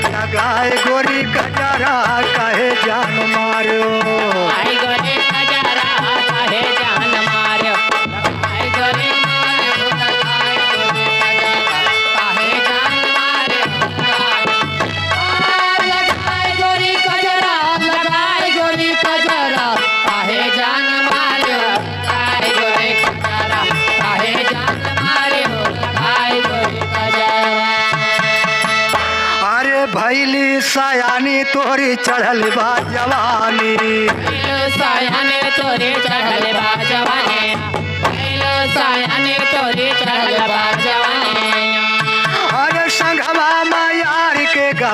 लगाए गोरी कजरा कहे जान मारो। आई गोरी कजरा काहे जान मारो, आई गोरी मारो, लगाए गोरी कजरा, लगाए गोरी कजरा, काहे जान मारो, लगाए गोरी कजरा, काहे जान मारो, लगाए गोरी कजरा। अरे भैली सयानी तोरी चढ़ल बा जवानी, सायाने तोरे चढ़ल बा जवानी, सायाने तोरे चढ़ल बा जवानी। अरे संघवा में यार के